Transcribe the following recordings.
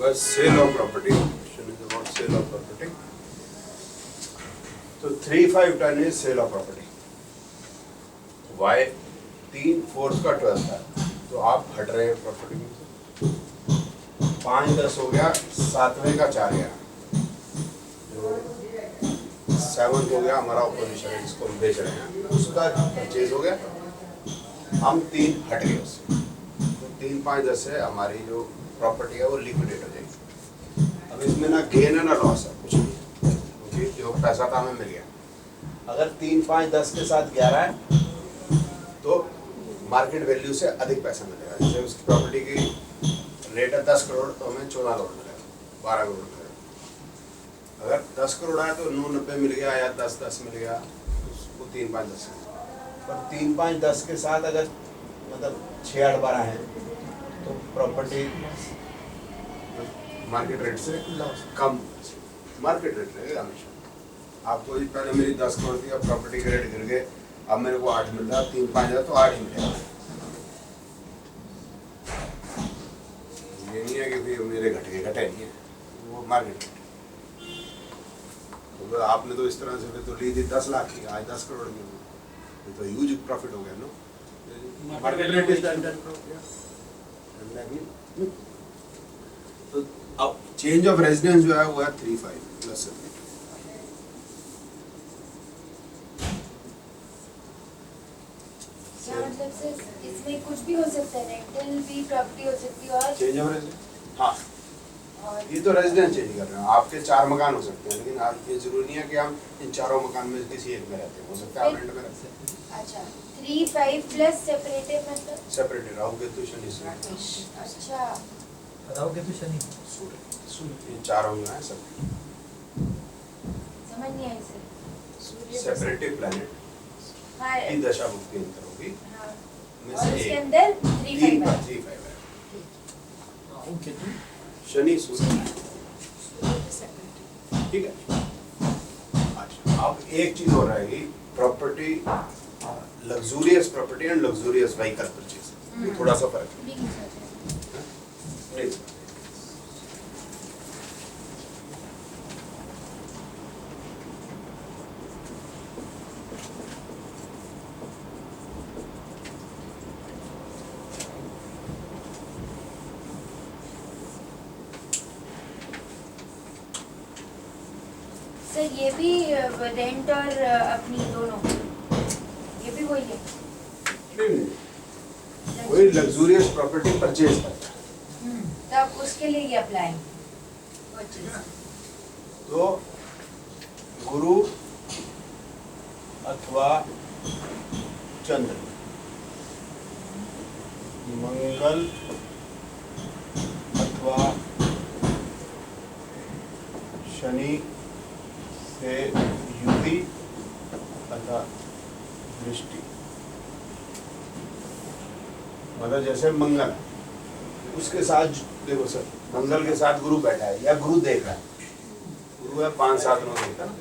होगा sale of property. Question is about sale of property. तो 3/5 is sale of property. Why 3 4 का 12 था, तो आप हट रहे हैं प्रॉपर्टी में से। 5 10 हो गया, 7वें का 4 गया, जो 7 हो गया हमारा ऑपोजिशन है जिसको हम बेच रहे हैं, उसका परचेज हो गया, हम 3 हट गए उससे। तो 3 5 10 से हमारी जो प्रॉपर्टी है वो लिक्विडेट हो जाएगी। अब इसमें ना गेन है ना लॉस है, कुछ नहीं, क्योंकि जो पैसा था हमें मिल गया। अगर 3 5 10 के साथ 11 है तो मार्केट वैल्यू से अधिक पैसा मिलेगा। जैसे उसकी प्रॉपर्टी की रेट है 10 करोड़, तो हमें 14 करोड़ मिलेगा, 12 करोड़ मिलेगा। अगर 10 करोड़ है तो 9 90 मिल गया, या 10 10 मिल गया, उसको 3 5 10। पर 3 5 10 के साथ अगर मतलब 6 8 12 है तो प्रॉपर्टी मार्केट रेट से कम, मार्केट रेट रहेगा हमेशा। आपको पहले मेरी 10 करोड़ थी, अब प्रॉपर्टी के रेट गिर गए, अब मेरे को 8 मिल रहा है, 3 5 है तो 8 ही मिलेगा। ये नहीं है कि फिर मेरे घटे नहीं है, वो मार्केट रेट। तो आपने तो इस तरह से फिर तो ली थी 10 लाख की, आज 10 करोड़ की, ये तो ह्यूज प्रॉफिट हो गया no. Market rate is 10 crore. तो अब चेंज ऑफ रेजिडेंस जो है वो है 3 5 प्लस 7। मतलब से इसमें कुछ भी हो सकता है, रेंटल भी प्रॉपर्टी हो सकती है और चेंज ऑफ रेजिडेंस। हाँ, ये तो रेजिडेंस चेंज कर रहे हैं। आपके 4 मकान हो सकते हैं, लेकिन आप ये जरूरी नहीं है कि हम इन चारों मकान में किसी एक में रहते हैं, हो सकता है आप रेंट में रहते हैं। अच्छा 3 5 प्लस सेपरेटेड मतलब सेपरेटेड राहु केतु शनि सूर्य। अच्छा राहु केतु शनि सूर्य, ये चारों जो है सब समझ नहीं आई सर। सेपरेटिव प्लैनेट हाँ की दशा भुक्ति अंतर होगी। हाँ में और से उसके एक अंदर 3 5 है। 3 5 है। राहु केतु शनि सूर्य, ठीक है। अच्छा, अब एक चीज हो रहेगी, property luxurious property and luxurious vehicle purchase, थोड़ा सा फर्क है। नहीं, सर ये भी रेंट और अपनी दोनों, ये भी वही है। नहीं, कोई लग्जूरियस प्रॉपर्टी परचेज करता है तब उसके लिए ये अप्लाई तो गुरु अथवा चंद्र, मंगल अथवा शनि से युति अथवा दृष्टि। मतलब जैसे मंगल, उसके साथ देखो सर, मंगल के साथ गुरु बैठा है या गुरु देख रहा है, गुरु है 5 7 9 देखा ना,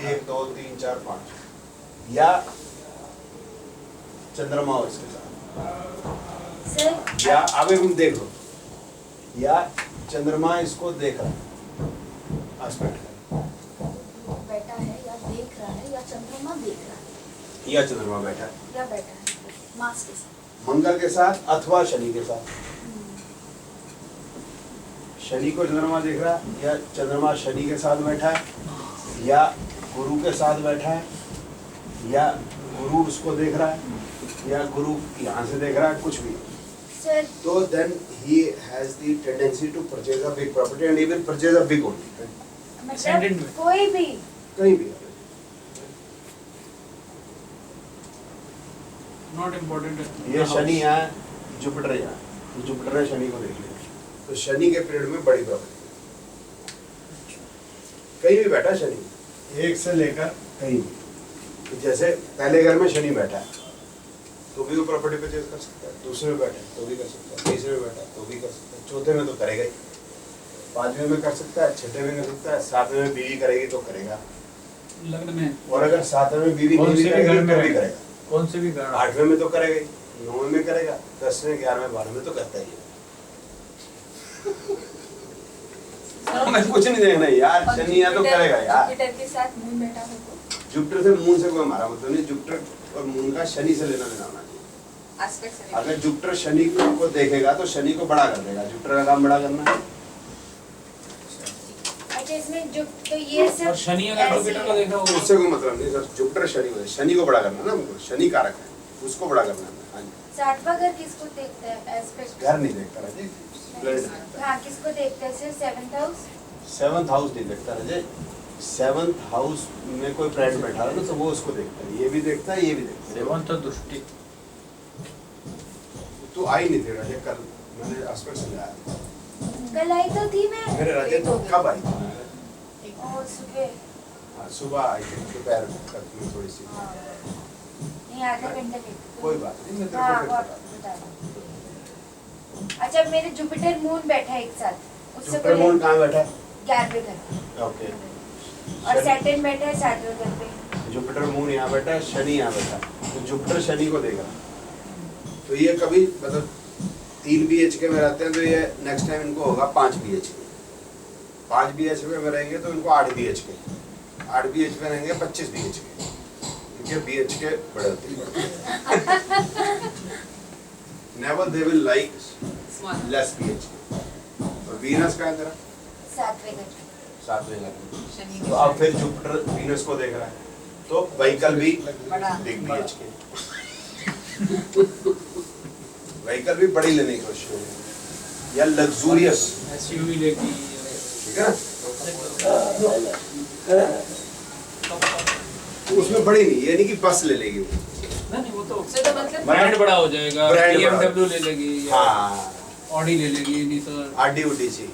1 2 3 4 5, या चंद्रमा हो इसके साथ, सर। या अभी तुम देख लो, या चंद्रमा इसको देख रहा है, एस्पेक्ट बैठा है या देख रहा है या चंद्रमा देख रहा है या चंद्रमा बैठा है या बैठा है मास के साथ, मंगल के साथ अथवा शनि के साथ। शनि को चंद्रमा देख रहा है, या चंद्रमा शनि के साथ बैठा है, या गुरु के साथ बैठा है, या गुरु उसको देख रहा है, या गुरु यहाँ से देख रहा है, कुछ भी। सर तो then he has the tendency to purchase a big property and he will purchase a big only. मतलब कोई भी कहीं भी। Not important. ये शनि है, जुपिटर है, तो जुपिटर ने शनि को देख लिया, तो शनि के पीरियड में बड़ी प्रॉपर्टी कहीं भी बैठा शनि, एक से लेकर कहीं भी। तो जैसे पहले घर में शनि बैठा है तो भी वो प्रॉपर्टी परचेज कर सकता है, दूसरे में बैठा है तो भी कर सकता है, तीसरे में बैठा है तो भी कर सकता है, चौथे में तो करेगा ही, 5वें में कर सकता है, 6वें में कर सकता है, 7वें में बीवी करेगी तो करेगा लग्न में, और अगर 7वें में बीवी नहीं भी करेगी तो भी करेगा, कौन से भी घर 8वें में तो करेगा ही, 9वें में करेगा, 10वें 11वें 12वें में तो करता ही है। मैं कुछ नहीं देखना यार, शनि या तो करेगा यार। जुपिटर के साथ मून बैठा हो तो जुपिटर से मून से कोई हमारा मतलब नहीं, जुपिटर और मून का शनि से लेना देना होना चाहिए। एस्पेक्ट से अगर जुपिटर शनि को देखेगा तो शनि को बड़ा कर देगा, जुपिटर का काम बड़ा करना है। अच्छा इसमें जो तो ये सब और शनि अगर जुपिटर को देख रहा होगा उससे कोई मतलब नहीं सर, जुपिटर शनि को, शनि को बड़ा करना है ना हमको, शनि कारक है, उसको बड़ा करना है। हाँ जी, 7वां घर किसको देखता है एस्पेक्ट? घर नहीं देखता राजे, प्लेनेट देखता है। हाँ किसको देखता है sir? 7th house. 7th house नहीं देखता राजे, 7th हाउस में कोई प्लैनेट बैठा है ना तो वो उसको देखता है, ये भी देखता है, ये भी देखता है। सेवंत दृष्टि तो आई नहीं थी राजे, कल मैंने एस्पेक्ट से लाया था। कल आई तो थी मैं। मेरे राजे तो कब आई थी? और सुबह। हाँ, सुबह आई थी, दोपहर तक में थोड़ी सी। हाँ। नहीं आधा घंटा लेट। कोई बात नहीं, मैं तेरे हाँ को फिर वो बता दूँ। बता दो। अच्छा मेरे जुपिटर मून बैठा है एक साथ। उससे जुपिटर मून कहाँ बैठा है? 11वें घर ओके। और सैटर्न बैठा है 7वें घर पे। जुपिटर मून यहाँ बैठा है, शनि यहाँ बैठा है, तो जुपिटर शनि को देगा। तो ये कभी मतलब 3 BHK में रहते हैं तो ये नेक्स्ट टाइम इनको होगा 5 BHK। 5 BHK में रहेंगे तो इनको 8 BHK, 8 BHK में रहेंगे 25 BHK। इनके BHK बड़े होते हैं। Never they will like less BHK। और वीनस का है तेरा 7वें घर। 7वें घर में। शनि तो अब फिर जुपिटर वीनस को देख रहा है तो व्हीकल भी बड़ा बिग BHK, व्हीकल भी बड़ी लेने की कोशिश करेंगे या लग्जूरियस, एसयूवी लेगी ठीक है ना। तो उसमें बड़ी नहीं, यानी कि बस ले लेगी वो। नहीं वो तो So तो मतलब ब्रांड बड़ा हो जाएगा, ब्रांड बड़ा। BMW ले लेगी या हाँ, ऑडी ले लेगी, नहीं तो आडी उडी सी,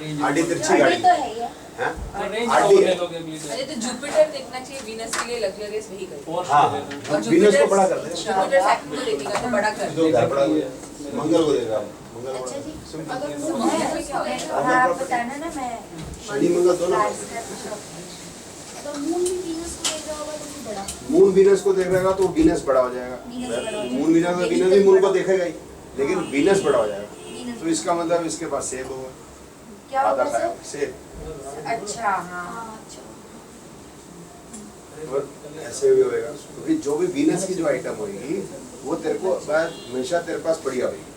रेंज आडी तिरछी अभी गाड़ी तो है ये। हैं? रेंज आडी रोवर है। ले लोगे अगली अरे तो जुपिटर देखना चाहिए वीनस के लिए लग्जरियस व्हीकल। पोर्श हाँ, ले लेना। और वीनस को बड़ा कर दे। जुपिटर सैटर्न को देखेगा तो बड़ा कर जो घर बड़ा मंगल को देगा, मंगल अच्छा बड़ा जी। सिंपल। अगर तो वो मैं मंगल को क्या हाँ आप बताना ना मैं शनि मंगल दोनों कार्स का पूछूंगा। तो मून भी वीनस को देख रहा होगा तो फिर बड़ा। मून वीनस को देख रहेगा तो वीनस बड़ा हो जाएगा। वीनस बड़ा हो जाएगा। मून वीनस लेकिन वीनस भी तो मून को बड़ा- देखेगा ही, लेकिन हाँ। वीनस बड़ा हो जाएगा। वीनस तो इसका मतलब इसके पास सेब होगा, क्या आधा होगा खाएगा सर? सेब। अच्छा हाँ। और ऐसे भी होएगा क्योंकि जो भी वीनस की जो आइटम होगी वो तेरे को हमेशा तेरे पास बढ़िया होगी।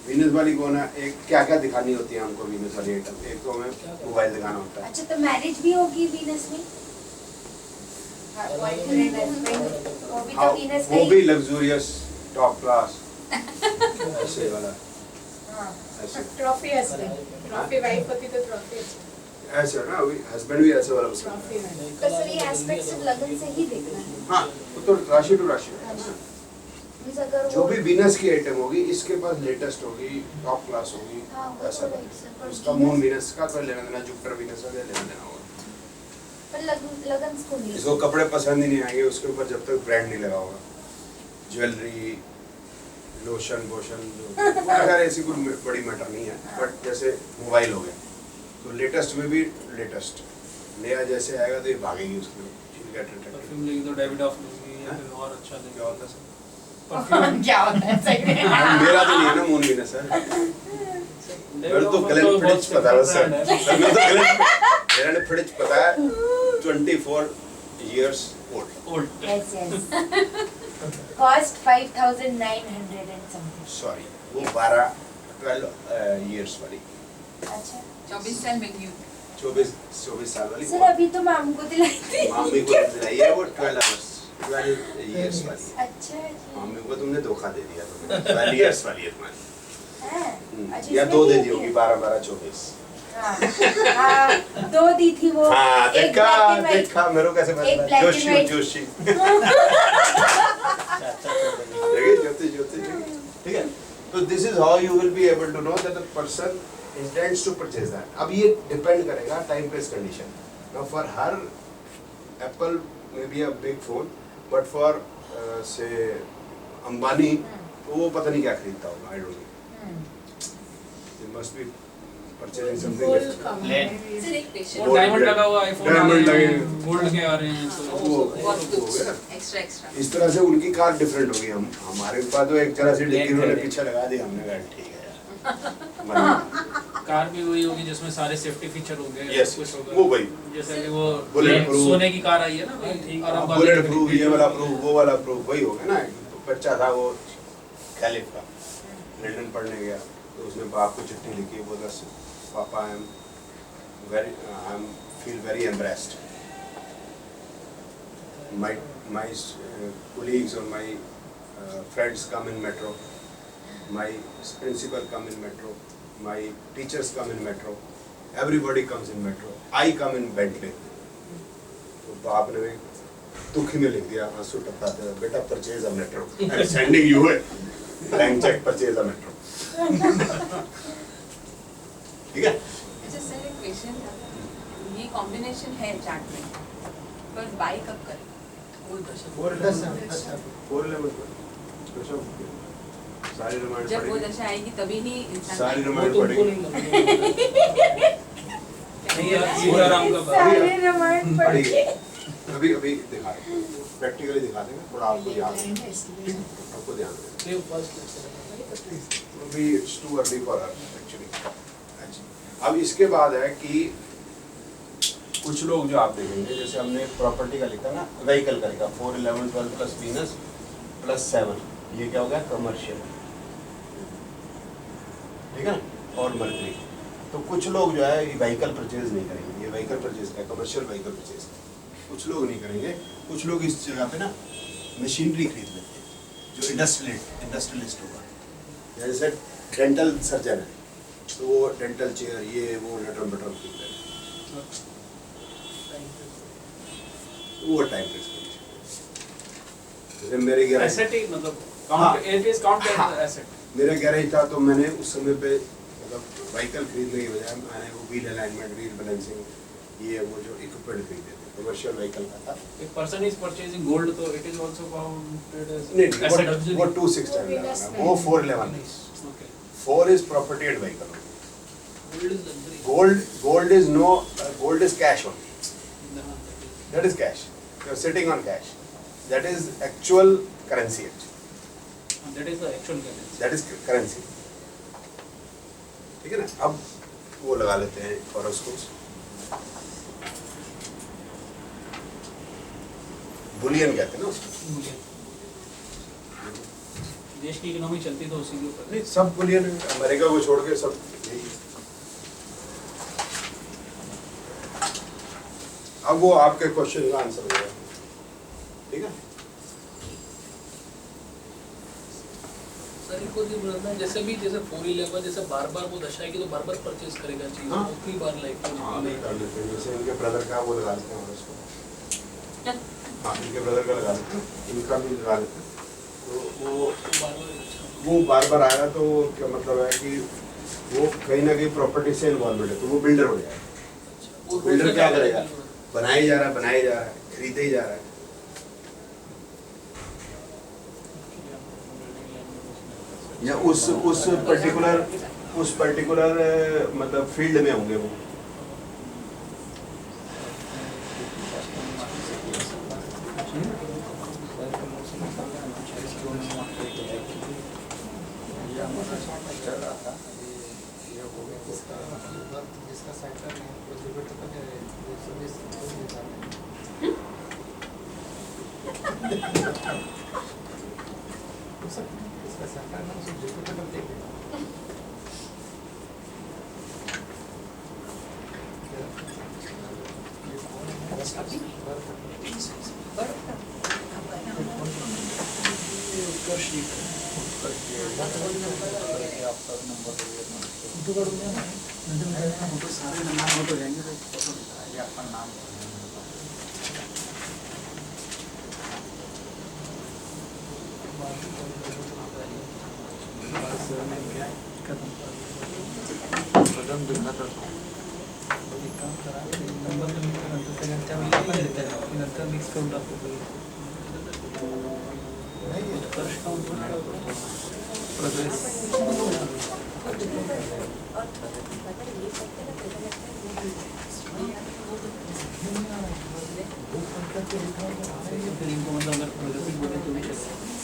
वीनस वाली को ना एक क्या क्या दिखानी होती है हमको वीनस वाली आइटम, एक तो हमें मोबाइल दिखाना होता है। अच्छा तो मैरिज भी होगी वीनस में? बॉयफ्रेंड हस्बैंड वो भी तो हाँ, वीनस का वो ही। भी लग्जूरियस टॉप क्लास ऐसे वाला, हाँ। ऐसे ट्रॉफी हस्बैंड, ट्रॉफी वाइफ होती तो ट्रॉफी ऐसे ना, अभी हस्बैंड भी ऐसे वाला पसंद है। Trophy wife. तो सर ये एस्पेक्ट सिर्फ लगन से ही देखना है। हाँ वो तो राशि टू राशि है। मींस अगर जो भी वीनस की आइटम होगी इसके पास लेटेस्ट होगी, टॉप क्लास होगी, हाँ, वो ऐसा तो है। right, sir, पर उसका Venus- मून वीनस का तो लेना देना, जुपिटर वीनस का लेना देना होगा। पर लगन को नहीं। इसको कपड़े पसंद ही नहीं आएंगे उसके ऊपर जब तक ब्रांड नहीं लगा होगा, ज्वेलरी लोशन वोशन जो अगर ऐसी कोई बड़ी मैटर नहीं है, बट जैसे मोबाइल हो गए तो लेटेस्ट में भी लेटेस्ट नया जैसे आएगा तो ये भागेगी उसके लिए। परफ्यूम लेगी तो डेविड ऑफ लेगी या फिर और अच्छा क्या लेगी होता है सर? परफ्यूम क्या होता है सही में? मेरा तो नहीं है ना मून वीनस सर, मेरे तो गलत फ्रिज पता है सर, मेरे तो गलत मेरा ने फ्रिज पता है 24 years old। Old Yes, yes. Cost 5,900 and something. Sorry वो 12 years वाली, अच्छा 24 साल में न्यू 24 साल वाली सर अभी तो मामू को दिलाई थी। मम्मी को दिलाई है वो 12 years वाली। अच्छा जी। मम्मी को तुमने धोखा दे दिया, तुमने 12 years वाली है तुम्हारी। हैं? अच्छा, या इसमें 2 दे ठीक दी है। होगी, 12 12 24। हाँ, हाँ, 2 दी थी वो। हाँ एक देखा black and white। देखा मेरे को कैसे एक पता black and Joshi white। Joshi देखिए ज्योति ज्योति ठीक है। तो this is how you will be able to know that the person intends to purchase that। अब ये डिपेंड करेगा time base condition. Now for her Apple may be a big phone, but for say Ambani तो वो पता नहीं क्या खरीदता होगा, I don't know, they must be purchasing something Gold different. का Land। सर एक पेशेंट और डायमंड लगा हुआ आईफोन Diamond लगे। गोल्ड के आ रहे हैं तो वो- बहुत वो हो गया। एक्स्ट्रा एक्स्ट्रा इस तरह से उनकी कार डिफरेंट होगी। हम हमारे पास तो एक तरह से डिक्की Land उन्होंने है। पीछे लगा दी, हमने कहा ठीक है यार। कार भी वही होगी जिसमें सारे सेफ्टी फीचर होंगे Yes, कुछ होगा वो वही। जैसे कि वो Bullet ये proof। सोने की कार आई है ना आराम वाली बुलेट प्रूफ, ये वाला प्रूफ, वो वाला प्रूफ, वही हो गया ना। बच्चा था वो खैलिफ का, लंदन पढ़ने गया, तो उसने बाप को चिट्ठी लिखी, बोला पापा I am feel very embraced, my colleagues or my friends come in metro, my principal come in metro, my teachers come in metro, everybody comes in metro, I come in Bentley। तो बाप ने दुखी में लिख दिया, आंसू टपकाते हुए, बेटा purchase a metro, I am sending U a blank cheque, purchase a metro. ठीक है? अच्छा सर एक क्वेश्चन था, ये कॉम्बिनेशन है चार्ट में, पर बाय कब करें? 411 सारी रिमांड जब वो पड़ेगी, दशा आएगी तभी ही इंसान सारी वो रिमांड तो उनको पड़ेगी। नहीं लगेगा पूरा आराम का बात। सारे रिमांड पड़ पड़ेगी। के अभी अभी दिखा देंगे, प्रैक्टिकली दिखा देंगे, थोड़ा आपको याद है, आपको ध्यान देना। अभी it's too early for us actually. अब इसके बाद है कि कुछ लोग जो आप देखेंगे, जैसे हमने प्रॉपर्टी का लिखा ना, व्हीकल का लिखा 4, 11, 12 प्लस वीनस प्लस 7, ये क्या हो गया? कमर्शियल, ठीक है ना, और मर्करी। तो कुछ लोग जो है ये व्हीकल परचेज नहीं करेंगे, ये व्हीकल परचेज का कमर्शियल व्हीकल परचेज, कुछ लोग नहीं करेंगे। कुछ लोग इस जगह पे ना मशीनरी खरीद लेते हैं, जो इंडस्ट्रियलिस्ट होगा, जैसे डेंटल सर्जन है तो वो डेंटल चेयर, ये वो लटरम बटरम खरीद लेते हैं, वो टाइम वेस्ट करते। जैसे मेरे गैरेज, एसेट ही मतलब हाँ। काउंट इट इज काउंट हाँ। As asset. मेरा गैरेज था तो मैंने उस समय पे मतलब व्हीकल खरीदने के बजाय मैंने वो व्हील अलाइनमेंट, व्हील बैलेंसिंग, ये वो जो इक्विपमेंट खरीदे थे, कमर्शियल व्हीकल का था। If person is purchasing gold, तो it is also counted as नहीं asset. वो 269 वो 411 है। Okay. 4 is property and vehicle। Gold is luxury. Gold is no, gold is cash only, हाँ, that is cash, you are sitting on cash, that is actual currency actually, that is the actual currency. that is currency, ठीक है ना। अब वो लगा लेते हैं horoscopes, Boolean कहते हैं ना उसको। Bullion. देश की इकोनॉमी चलती तो उसी के ऊपर। नहीं सब बुलियन, अमेरिका को छोड़ के सब यही है। अब वो आपके क्वेश्चन का आंसर हो गया, ठीक है। सर एक और ये बोलना है, जैसे 411 जैसे बार बार वो दशा आएगी तो बार बार परचेज करेगा चीज, हाँ। उतनी बार लाइफ में हाँ नहीं कर लेते हैं, जैसे इनके ब्रदर का वो लगा लेते हैं उसको, हाँ इनके ब्रदर का लगा लेते हैं, इनका भी लगा लेते हैं, तो बार बार वो बार बार आएगा तो क्या मतलब है कि वो कहीं ना कहीं प्रॉपर्टी से इन्वॉल्वमेंट है, तो वो बिल्डर हो जाएगा। वो बिल्डर क्या करेगा? बनाए जा रहा है, खरीदे ही जा रहा है। या उस पर्टिकुलर मतलब फील्ड में होंगे वो।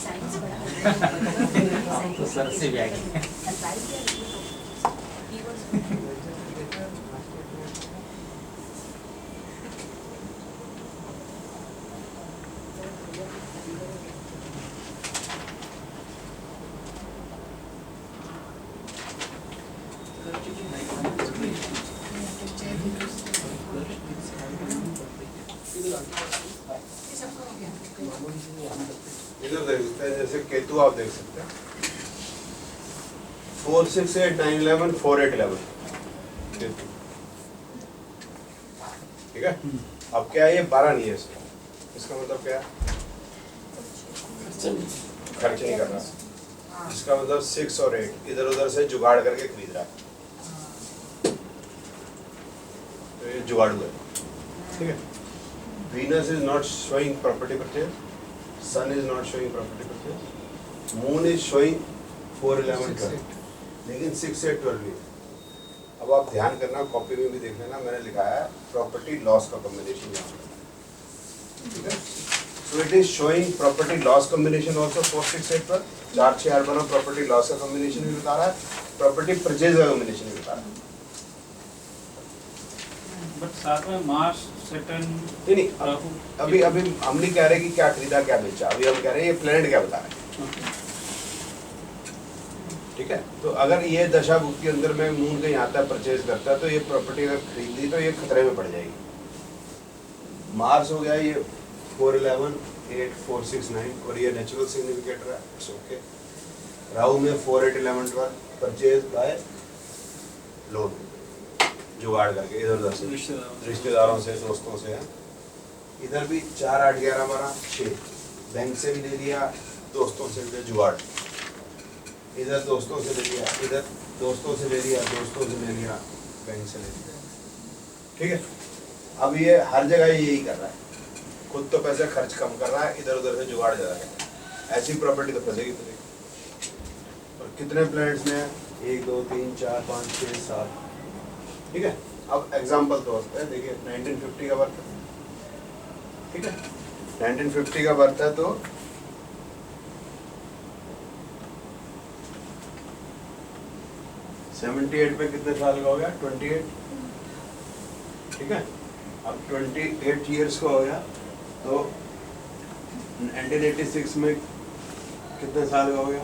साइंस तो सर से भी आगे पढ़ा ये सबका हो गया। इधर देख सकते हैं, जैसे केतु आप देख सकते हैं 4 6 8 9 11 4 8 11 केतु, ठीक है। अब क्या है, ये 12 नहीं है इसका, इसका मतलब क्या है, खर्च नहीं कर रहा। इसका मतलब 6 और 8 इधर उधर से जुगाड़ करके खरीद रहा है, तो ये जुगाड़ू है, ठीक है। Venus is not showing property purchase, Sun is not showing property purchase, Moon is showing 4 11 12, लेकिन 6 8 12 भी है। अब आप ध्यान करना, कॉपी में भी देख लेना, मैंने लिखा है प्रॉपर्टी लॉस का कॉम्बिनेशन यहाँ पर, ठीक है। So it is showing property loss combination also 4 6 8 12, 4 6 8 12 property loss का कॉम्बिनेशन भी बता रहा है, प्रॉपर्टी परचेज का कॉम्बिनेशन भी बता रहा है। बट साथ में मार्स सैटर्न नहीं नहीं, अभी अभी हम नहीं कह रहे कि क्या खरीदा क्या बेचा, अभी हम कह रहे हैं ये प्लेनेट क्या बता रहे हैं, ठीक है। तो अगर ये दशा बुक के अंदर में मून कहीं आता है, परचेज करता है, तो ये प्रॉपर्टी अगर खरीद ली तो ये खतरे में पड़ जाएगी। मार्स हो गया ये 4 11 8 4 6 9 और ये नेचुरल सिग्निफिकेटर है, इट्स ओके। राहु में 4 8 11 12 परचेज बाय लोन, जुगाड़ करके इधर उधर से, रिश्तेदारों से, दोस्तों से। इधर भी 4 8 11 12 6 बैंक से भी ले लिया, दोस्तों से भी जुगाड़, इधर दोस्तों से ले लिया, इधर दोस्तों से ले लिया, दोस्तों से ले लिया, बैंक से ले लिया, ठीक है। अब ये हर जगह यही कर रहा है, खुद तो पैसे खर्च कम कर रहा है, इधर उधर से जुगाड़ ज्यादा कर रहा है, ऐसी प्रॉपर्टी तो फंसेगी फंसेगी। और कितने प्लैनेट्स में है, 1 2 3 4 5 6 7, ठीक है। अब एग्जाम्पल तौर पे देखिए 1950 का बर्थ है, ठीक है। 1950 का बर्थ है तो 78 पे कितने साल का हो गया, 28, ठीक है। अब 28 ईयर्स का हो गया तो 1986 में कितने साल का हो गया,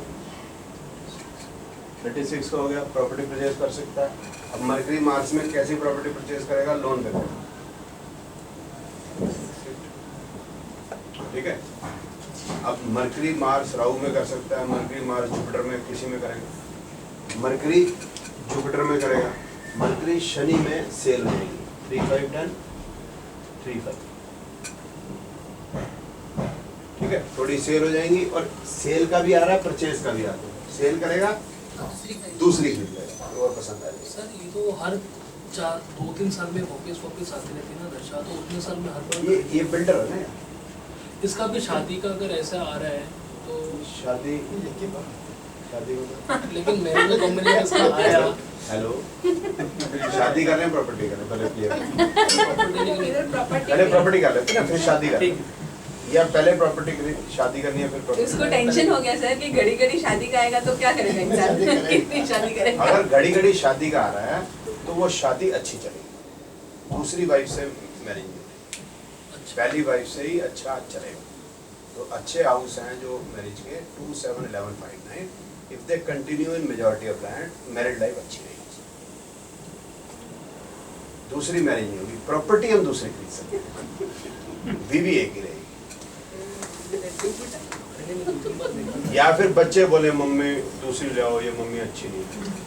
36 का हो गया, प्रॉपर्टी परचेज कर सकता है। अब मरकरी मार्च में कैसी प्रॉपर्टी परचेज करेगा, लोन पे करेगा, ठीक है। अब मरकरी मार्स राहु में कर सकता है, मरकरी मार्स जुपिटर में किसी में करेगा, मरकरी जुपिटर में करेगा, मरकरी शनि में सेल हो जाएगी 3 5 10 3 5, ठीक है। थोड़ी सेल हो जाएंगी और सेल का भी आ रहा है, परचेज का भी आ रहा है, सेल करेगा दूसरी खरीद लेगा तो और पसंद आ जाएगी। सर ये तो हर 2-3 साल में वापस आती रहती है ना दशा, तो उतने साल में हर बार ये बिल्डर है ना, इसका भी शादी का अगर ऐसा आ रहा है तो शादी लेकिन मेरे को कॉम्बिनेशन इसका आया हेलो शादी कर रहे हैं, प्रॉपर्टी कर रहे हैं, पहले क्लियर इधर प्रॉपर्टी पहले प्रॉपर्टी कर लेते हैं ना, फिर शादी कर ठीक लेते हैं। या पहले प्रॉपर्टी शादी करनी है फिर property इसको करनी है। टेंशन हो गया सर कि घड़ी घड़ी शादी का आएगा तो क्या करेगा इंसान, कितनी शादी करेगा। अगर घड़ी घड़ी शादी का आ रहा है तो वो शादी अच्छी चलेगी, दूसरी वाइफ से मैरिज नहीं होगी, पहली वाइफ से ही अच्छा चलेगा। तो अच्छे हाउस हैं जो मैरिज के 2 7 11 5 9, if they continue in majority of planet, married life अच्छी रहेगी, दूसरी मैरिज नहीं होगी, प्रॉपर्टी हम दूसरी खरीद सकते हैं, बीवी एक ही रहेगी। या फिर बच्चे बोले मम्मी दूसरी ले आओ, ये मम्मी अच्छी नहीं,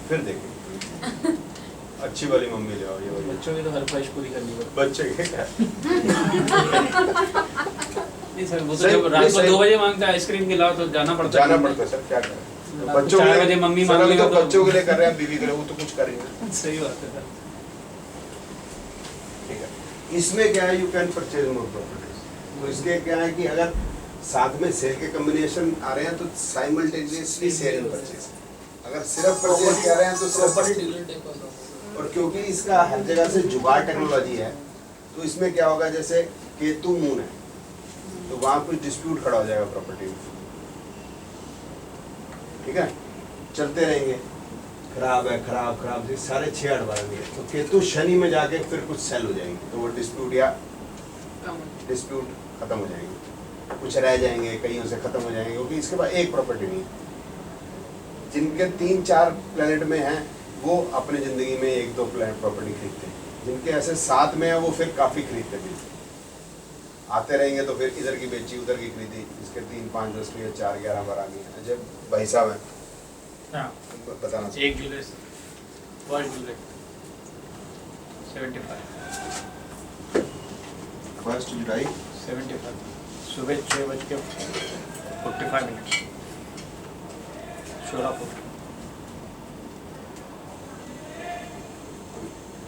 फिर देखेंगे अच्छी वाली मम्मी ले आओ, ये वाली बच्चों की तो हर ख्वाहिश पूरी करनी पड़ती बच्चे के क्या नहीं सर, वो तो सही- जब रात को सही- 2 बजे मांगता है आइसक्रीम खिलाओ तो जाना पड़ता है। जाना पड़ता है सर, क्या करें। तो रात को बच्चों 4 के बजे लिए मम्मी सर, मांग अभी तो लेगा तो- बच्चों के लिए कर रहे हैं, बीवी के लिए वो तो कुछ करेंगे, सही बात है सर। ठीक है। इसमें क्या है, you can purchase more properties, तो इसलिए क्या है कि अगर साथ में सेल के कॉम्बिनेशन आ रहे हैं तो साइमल्टेनियसली सेल एंड परचेज, अगर सिर्फ परचेज कर रहे हैं तो सिर्फ प्रॉपर्टी purchase। डीलर टाइप का। और क्योंकि इसका हर जगह से जुगाड़ टेक्नोलॉजी है तो इसमें क्या होगा, जैसे केतु मून है तो वहां कुछ डिस्प्यूट खड़ा हो जाएगा प्रॉपर्टी में, ठीक है, चलते रहेंगे, खराब है खराब खराब से सारे 6 8 12 दिए, तो केतु शनि में जाके फिर कुछ सेल हो जाएंगे, तो वो डिस्प्यूट या डिस्प्यूट खत्म हो जाएंगे, कुछ रह जाएंगे, कहीं से खत्म हो जाएंगे, क्योंकि इसके पास एक प्रॉपर्टी नहीं है। जिनके 3 4 प्लेनेट में हैं वो अपने ज़िंदगी में 1 2 प्लेनेट प्रॉपर्टी खरीदते हैं, जिनके ऐसे 7 में है वो फिर काफ़ी खरीदते हैं। आते रहेंगे तो फिर इधर की बेची उधर की खरीदी, इसके 3, 5, 10 लिए 4, 11 बार आनी है। जब भाई साहब हैं हाँ बताना 1 जुलाई से 1 जुलाई 75 1 जुलाई 75 सुबह 6:45 शोलापुर।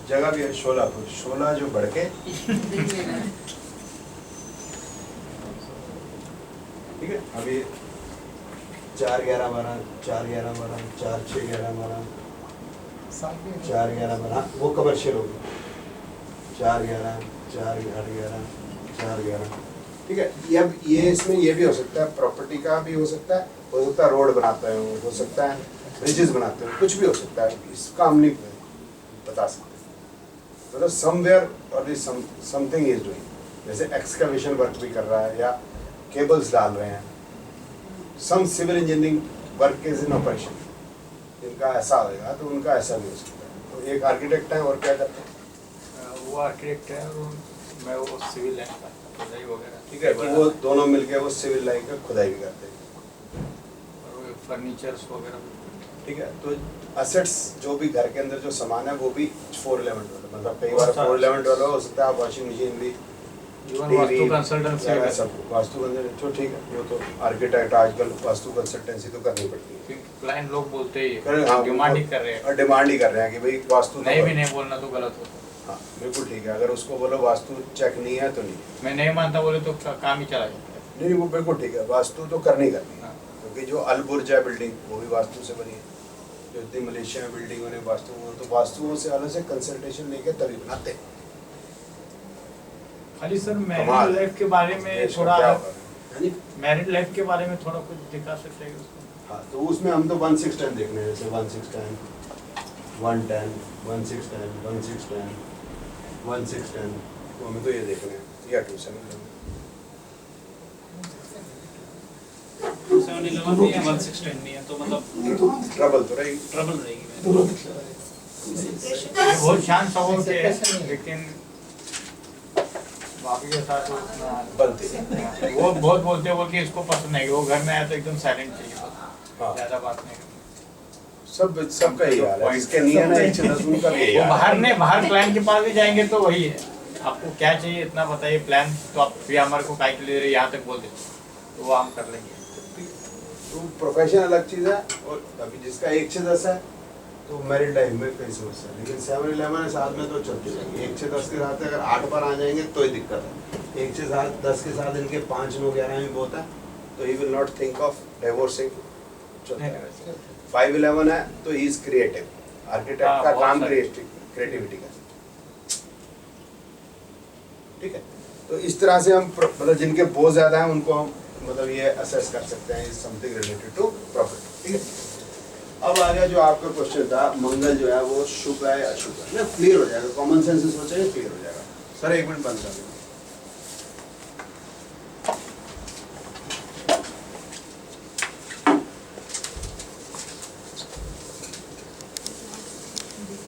जगह भी है शोलापुर, शोला जो बढ़ के ठीक है। अभी 4, 11, 12, 4, 11, 12, 4, 6, 11, 12, 4, 11, 12, वो कमर्शियल होगी। 4, 11, 4, 8, 11, 4, 11 ठीक है। ये अब ये इसमें ये भी हो सकता है, प्रॉपर्टी का भी हो सकता है रोड बनाते हैं, हो सकता है ब्रिजेस बनाते हैं, कुछ भी हो सकता है, इसका हम नहीं बता सकते। मतलब समवेयर और समथिंग इज डूइंग, जैसे एक्सकवेशन वर्क भी कर रहा है या केबल्स डाल रहे हैं, some civil engineering work is in operation, जिनका ऐसा होगा तो उनका ऐसा भी हो सकता है। तो एक आर्किटेक्ट है और क्या करते हैं, वो आर्किटेक्ट है और मैं वो सिविल लाइन का खुदाई वगैरह। ठीक है। तो वो दोनों मिलके वो सिविल लाइन का खुदाई भी करते हैं, और वो फर्नीचर्स वगैरह। ठीक है। तो असेट्स जो भी घर के अंदर जो सामान है वो भी 411 वाला, मतलब कई बार 411 वाला हो सकता है, वॉशिंग मशीन भी, इवन वास्तु कंसल्टेंसी वगैरह सब वास्तु कंसल्टेंसी तो ठीक है, वो तो आर्किटेक्ट आजकल वास्तु कंसल्टेंसी तो करनी पड़ती है। क्लाइंट लोग बोलते ही हाँ, डिमांड ही कर रहे हैं, और डिमांड ही कर रहे हैं कि भाई वास्तु नहीं भी नहीं बोलना तो गलत होता है। हाँ बिल्कुल ठीक है। अगर उसको बोलो वास्तु चेक नहीं है तो नहीं, मैं नहीं मानता बोले तो काम ही चला जाता है। नहीं वो बिल्कुल ठीक है, वास्तु तो करनी है, हाँ। क्योंकि जो अलबुर्ज है बिल्डिंग वो भी वास्तु से बनी है, जो इतनी मलेशिया में बिल्डिंगों ने वास्तु, तो वास्तुओं से अलग से कंसल्टेशन लेके तभी बनाते हैं। खाली सर कमाल मैरिड लाइफ के बारे में देश का थोड़ा, क्या होगा? हाँ जी? मैरिड लाइफ के बारे में थोड़ा कुछ दिखा सकते हैं उसको। हाँ तो उसमें हम तो 1610 देखने हैं, जैसे 1610, 110, 1610, 1610, 1610, तो हमें तो ये देखने हैं, या 211 711 नहीं है, 116 नहीं है, तो मतलब ट्रबल तो रहेगी। ट्रबल रहेगी। बहुत शांत स्वभाव के हैं, लेकिन बाकी के साथ उतना बनती है। वो बहुत बोलते हैं, बोल के इसको पसंद नहीं, वो घर में आया तो एकदम साइलेंट चाहिए, हाँ। ज्यादा बात नहीं। सबका ही हाल है, जिसके नहीं है ना एक चीज़ उनका भी यही वो हाल है। बाहर क्लाइंट के पास भी जाएंगे तो वही है, आपको क्या चाहिए इतना बताइए प्लान, तो आप फिर हमारे को काय के लिए यहाँ तक बोल देते तो वो हम कर लेंगे। तो प्रोफेशन अलग चीज़ है, और अभी जिसका 1 से 10 है तो मैरिड लाइफ में कई समस्या है, लेकिन 7-11 साथ में तो चलती रहेगी। 1 से 10 के साथ अगर 8 बार आ जाएंगे तो ही दिक्कत है। 1 से 10 के साथ इनके 5, 9, 11 भी बहुत है, तो he will not think of divorcing. 5-11 है तो ही इज क्रिएटिव, आर्किटेक्ट का बहुत काम सारे। क्रिएटिविटी का, ठीक है। तो इस तरह से हम मतलब जिनके बहुत ज़्यादा हैं उनको हम मतलब ये असेस कर सकते हैं, is something related to property, ठीक है। अब आ गया जो आपका क्वेश्चन था, मंगल जो है वो शुभ है या अशुभ है ना, क्लियर हो जाएगा, कॉमन सेंस से सोचेंगे क्लियर हो जाएगा। सर 1 मिनट बंद कर दें।